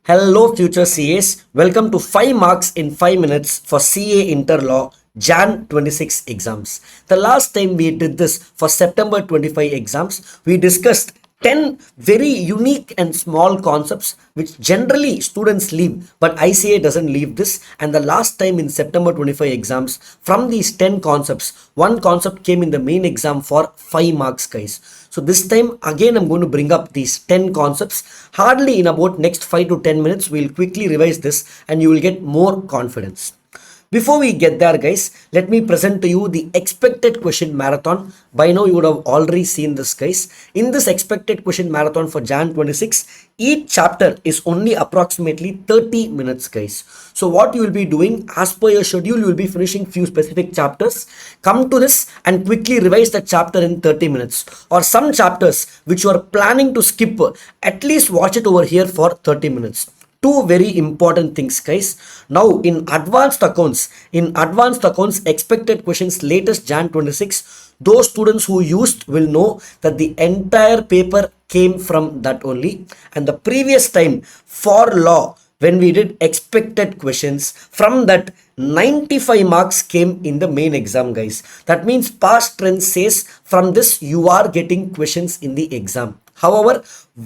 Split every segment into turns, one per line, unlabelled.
Hello, future CAs. Welcome to 5 marks in 5 minutes for CA Interlaw Jan 26 exams. The last time we did this for September 25 exams, we discussed 10 very unique and small concepts which generally students leave, but ICA doesn't leave this. And the last time in September 25 exams, from these 10 concepts, one concept came in the main exam for 5 marks, guys. So this time again I'm going to bring up these 10 concepts. Hardly in about next 5 to 10 minutes we'll quickly revise this and you will get more confidence. Before we get there, guys, let me present to you the expected question marathon. By now you would have already seen this, guys. In this expected question marathon for Jan 26, each chapter is only approximately 30 minutes, guys. So what you will be doing as per your schedule, you will be finishing few specific chapters, come to this and quickly revise that chapter in 30 minutes, or some chapters which you are planning to skip, at least watch it over here for 30 minutes. Two very important things, guys. Now in advanced accounts expected questions latest Jan 26, those students who used will know that the entire paper came from that only. And the previous time for law, when we did expected questions, from that 95 marks came in the main exam, guys. That means past trend says from this you are getting questions in the exam. However,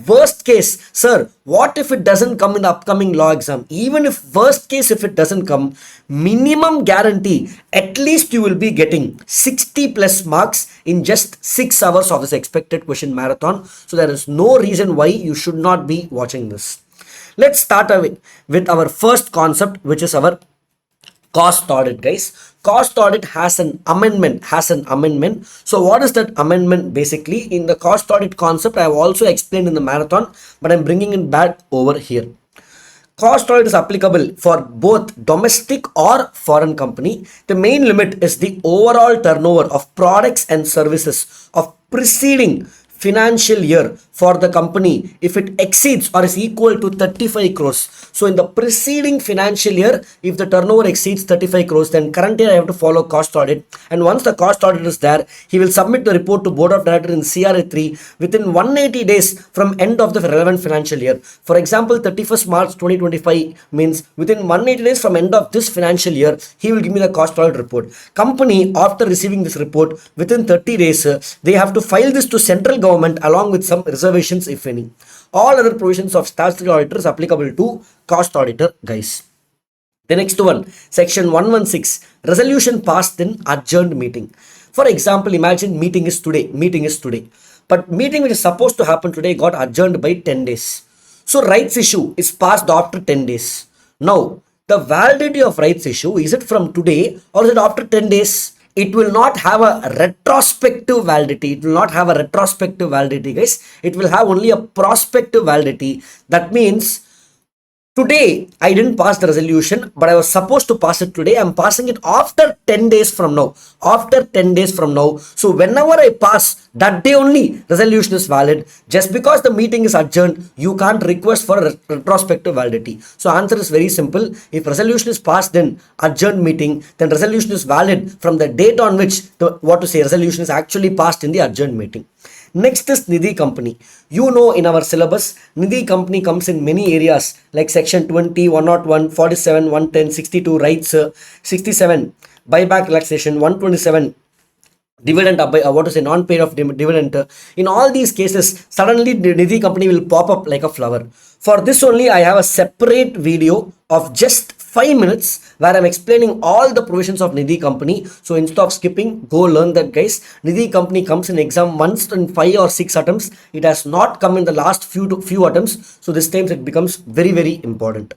worst case, sir, what if it doesn't come in the upcoming law exam? Even if worst case, if it doesn't come, minimum guarantee, at least you will be getting 60 plus marks in just 6 hours of this expected question marathon. So there is no reason why you should not be watching this. Let's start with our first concept, which is our cost audit, guys. Cost audit has an amendment. So what is that amendment? Basically, in the cost audit concept, I have also explained in the marathon, but I'm bringing it back over here. Cost audit is applicable for both domestic or foreign company. The main limit is the overall turnover of products and services of preceding financial year for the company if it exceeds or is equal to 35 crores. So in the preceding financial year, if the turnover exceeds 35 crores, then current year I have to follow cost audit. And once the cost audit is there, he will submit the report to board of directors in CRA 3 within 180 days from end of the relevant financial year. For example, 31st March 2025 means within 180 days from end of this financial year, he will give me the cost audit report. Company, after receiving this report within 30 days, they have to file this to central government along with some reservations, if any. All other provisions of statutory auditor is applicable to cost auditor, guys. The next one, section 116, resolution passed in adjourned meeting. For example, imagine meeting is today, but meeting which is supposed to happen today got adjourned by 10 days. So rights issue is passed after 10 days. Now, the validity of rights issue, is it from today or is it after 10 days? It will not have a retrospective validity. Guys. It will have only a prospective validity. That means today I didn't pass the resolution, but I was supposed to pass it today. I'm passing it after 10 days from now. So whenever I pass, that day only resolution is valid. Just because the meeting is adjourned, you can't request for a retrospective validity. So answer is very simple. If resolution is passed in adjourned meeting, then resolution is valid from the date on which resolution is actually passed in the adjourned meeting. Next is Nidhi Company. You know, in our syllabus, Nidhi Company comes in many areas like section 20, 101, 47, 110, 62, rights, 67, buyback relaxation, 127, dividend, non-paid of dividend. In all these cases, suddenly the Nidhi Company will pop up like a flower. For this only, I have a separate video of just 5 minutes where I'm explaining all the provisions of Nidhi Company. So instead of skipping, go learn that, guys. Nidhi Company comes in exam once in 5 or 6 attempts. It has not come in the last few attempts. So this time it becomes very, very important.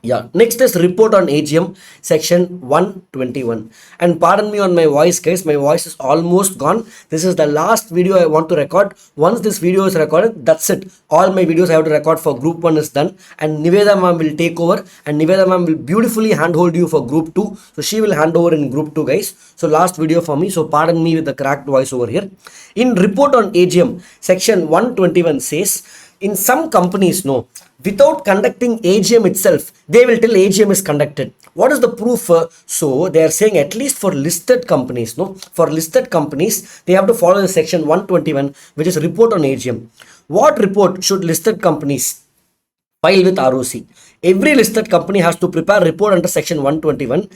Yeah, next is report on AGM, section 121. And pardon me on my voice, guys, my voice is almost gone. This is the last video I want to record. Once this video is recorded, that's it. All my videos I have to record for group 1 is done, and Niveda ma'am will take over, and Niveda ma'am will beautifully handhold you for group 2. So she will hand over in group 2, guys. So last video for me, so pardon me with the cracked voice over here. In report on AGM, section 121 says, in some companies, no, without conducting AGM itself, they will tell AGM is conducted. What is the proof? So they are saying at least for listed companies, no, for listed companies, they have to follow the section 121, which is report on AGM. What report should listed companies File with ROC. Every listed company has to prepare report under section 121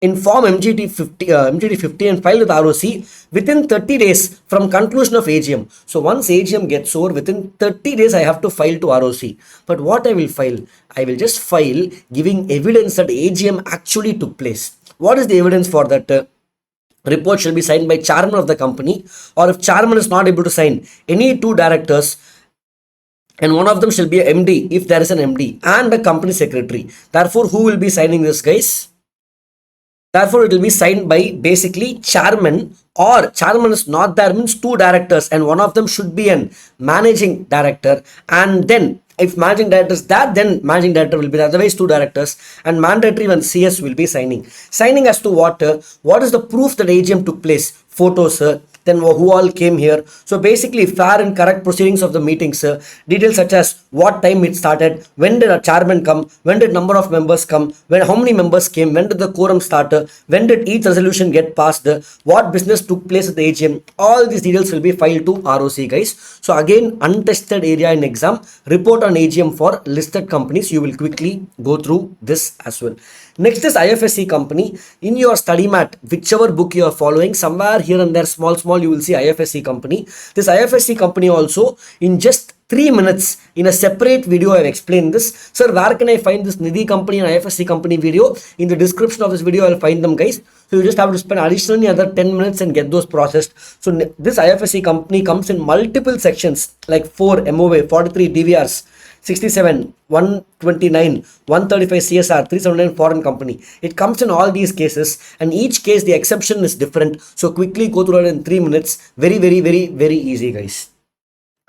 in form MGT50 and file with ROC within 30 days from conclusion of AGM. So once AGM gets over, within 30 days I have to file to ROC. But what I will file? I will just file giving evidence that AGM actually took place. What is the evidence for that? Report shall be signed by chairman of the company, or if chairman is not able to sign, any two directors, and one of them shall be a MD if there is an MD, and a company secretary. Therefore, who will be signing this, guys? Therefore, it will be signed by basically chairman, or chairman is not there means two directors, and one of them should be an managing director. And then if managing director is that, then managing director will be there. Otherwise two directors, and mandatory when CS will be signing. Signing as to what is the proof that AGM took place? Photos, then who all came here. So basically fair and correct proceedings of the meetings, details such as what time it started, when did a chairman come, when did number of members come, how many members came, when did the quorum start, when did each resolution get passed, what business took place at the AGM. All these details will be filed to ROC, guys. So again, untested area in exam. Report on AGM for listed companies. You will quickly go through this as well. Next is IFSC Company. In your study mat, whichever book you are following, somewhere here and there, small, you will see IFSC Company. This IFSC Company also, in just 3 minutes, in a separate video, I have explained this. Sir, where can I find this Nidhi Company and IFSC Company video? In the description of this video, I will find them, guys. So you just have to spend additionally another 10 minutes and get those processed. So this IFSC Company comes in multiple sections like 4 MOA, 43 DVRs, 67, 129, 135 CSR, 379 foreign company. It comes in all these cases, and each case the exception is different. So quickly go through it in 3 minutes. Very easy, guys.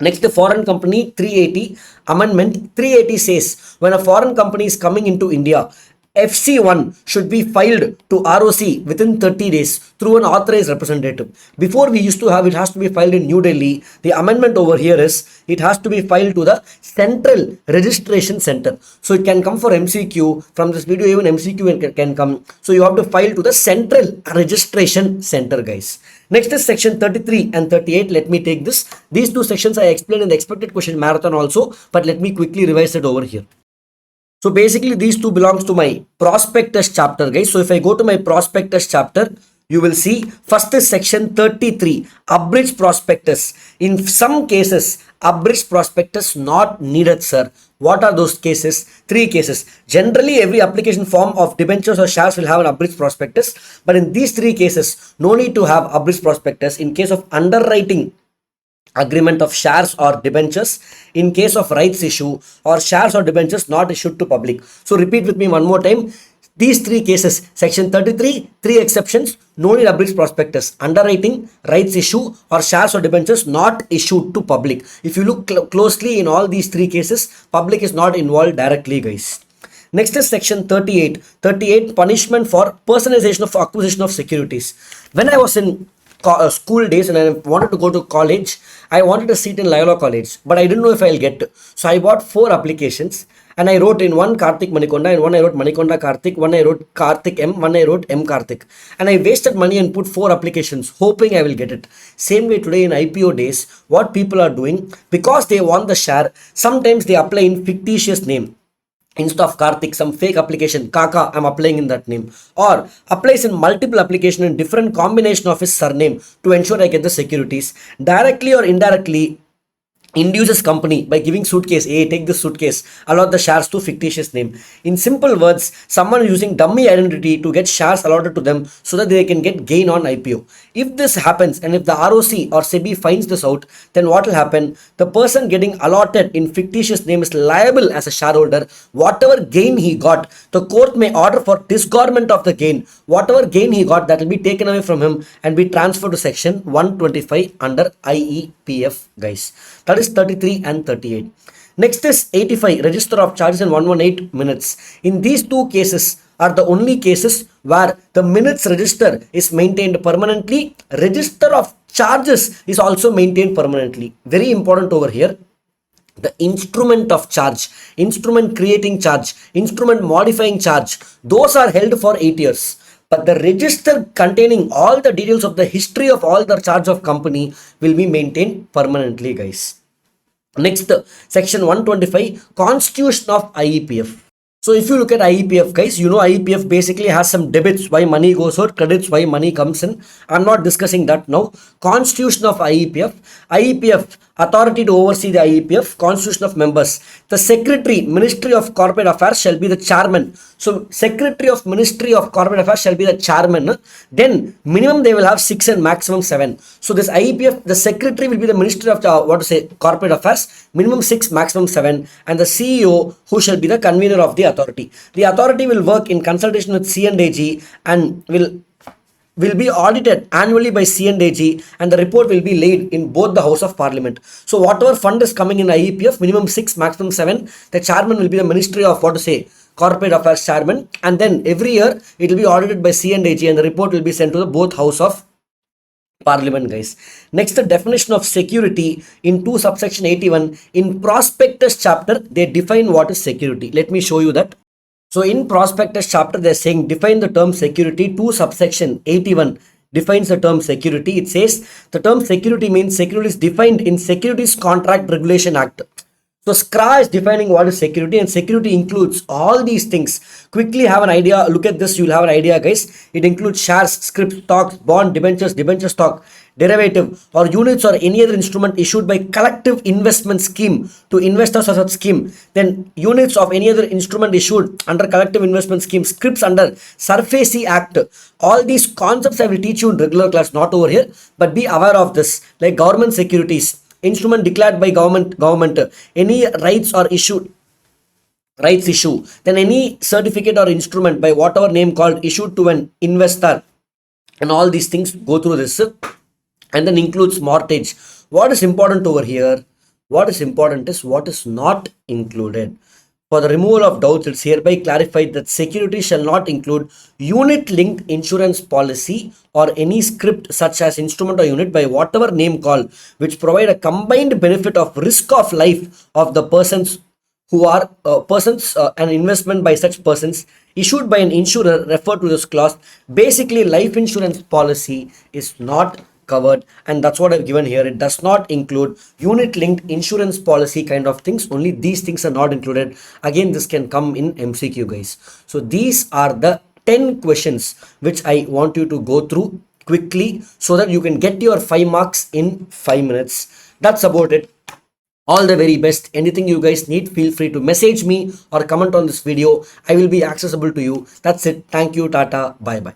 Next, the foreign company 380 amendment. 380 says when a foreign company is coming into India, FC1 should be filed to ROC within 30 days through an authorized representative. Before we used to have, it has to be filed in New Delhi. The amendment over here is it has to be filed to the Central Registration Center. So it can come for MCQ. From this video, even MCQ can come. So you have to file to the Central Registration Center, guys. Next is section 33 and 38. Let me take this. These two sections I explained in the expected question marathon also, but let me quickly revise it over here. So basically these two belongs to my prospectus chapter, guys. So if I go to my prospectus chapter, you will see first is section 33, abridged prospectus. In some cases, abridged prospectus not needed, sir. What are those cases? 3 cases. Generally, every application form of debentures or shares will have an abridged prospectus. But in these 3 cases, no need to have abridged prospectus. In case of underwriting agreement of shares or debentures, in case of rights issue or shares or debentures not issued to public. So repeat with me one more time. These 3 cases, section 33, 3 exceptions, no need abridged prospectus: underwriting, rights issue, or shares or debentures not issued to public. If you look closely in all these 3 cases, public is not involved directly, guys. Next is section 38. 38, punishment for personalization of acquisition of securities. When I was in school days and I wanted to go to college, I wanted a seat in Loyola College, but I didn't know if I'll get. So I bought 4 applications and I wrote in one Karthik Manikonda, and one I wrote Manikonda Karthik, one I wrote Karthik M, one I wrote M Karthik. And I wasted money and put 4 applications hoping I will get it. Same way today in IPO days, what people are doing, because they want the share, sometimes they apply in fictitious name. Instead of Karthik, some fake application, Kaka, I'm applying in that name. Or applies in multiple application in different combination of his surname to ensure I get the securities. Directly or indirectly induces company by giving suitcase, hey, take this suitcase, allot the shares to fictitious name. In simple words, someone is using dummy identity to get shares allotted to them so that they can get gain on IPO. If this happens, and if the ROC or SEBI finds this out, then what will happen? The person getting allotted in fictitious name is liable as a shareholder. Whatever gain he got, the court may order for disgorgement of the gain. Whatever gain he got, that will be taken away from him and be transferred to section 125 under IEPF, guys. That is 33 and 38. Next is 85, register of charges in 118 minutes. In these 2 cases are the only cases where the minutes register is maintained permanently. Register of charges is also maintained permanently. Very important over here. The instrument of charge, instrument creating charge, instrument modifying charge, those are held for 8 years. But the register containing all the details of the history of all the charge of company will be maintained permanently, guys. Next, section 125, constitution of IEPF. So if you look at IEPF, guys, you know IEPF basically has some debits why money goes out, credits why money comes in. I'm not discussing that now. Constitution of IEPF. IEPF, authority to oversee the IEPF, constitution of members. The secretary, Ministry of Corporate Affairs shall be the chairman. So secretary of Ministry of Corporate Affairs shall be the chairman. Then minimum they will have 6 and maximum 7. So this IEPF, the secretary will be the Ministry of Corporate Affairs, minimum 6, maximum 7, and the CEO who shall be the convener of the authority. The authority will work in consultation with C&AG and will be audited annually by C&AG, and the report will be laid in both the House of Parliament. So whatever fund is coming in IEPF, minimum 6, maximum 7, the chairman will be the Ministry of Corporate Affairs chairman, and then every year it will be audited by C&AG and the report will be sent to the both House of Parliament, guys. Next, the definition of security in 2 subsection 81. In prospectus chapter, they define what is security. Let me show you that. So in prospectus chapter, they're saying define the term security. 2 subsection 81 defines the term security. It says the term security means security is defined in Securities Contract Regulation Act. So SCRA is defining what is security, and security includes all these things. Quickly have an idea. Look at this. You'll have an idea, guys. It includes shares, scrip, stocks, bond, debentures, debenture stock, derivative, or units or any other instrument issued by collective investment scheme to investors of such scheme. Then units of any other instrument issued under collective investment scheme, scrips under SURFACE Act. All these concepts I will teach you in regular class, not over here, but be aware of this. Like government securities, instrument declared by government, any rights or rights issue, then any certificate or instrument by whatever name called issued to an investor, and all these things go through this, and then includes mortgage. What is important over here? What is important is what is not included. For the removal of doubts, it's hereby clarified that security shall not include unit-linked insurance policy or any script such as instrument or unit by whatever name call, which provide a combined benefit of risk of life of the persons who are an investment by such persons issued by an insurer referred to this clause. Basically, life insurance policy is not covered, and that's what I've given here. It does not include unit linked insurance policy kind of things. Only these things are not included. Again, this can come in MCQ, guys. So these are the 10 questions which I want you to go through quickly so that you can get your 5 marks in 5 minutes. That's about it. All the very best. Anything you guys need, feel free to message me or comment on this video. I will be accessible to you. That's it. Thank you. Tata. Bye bye.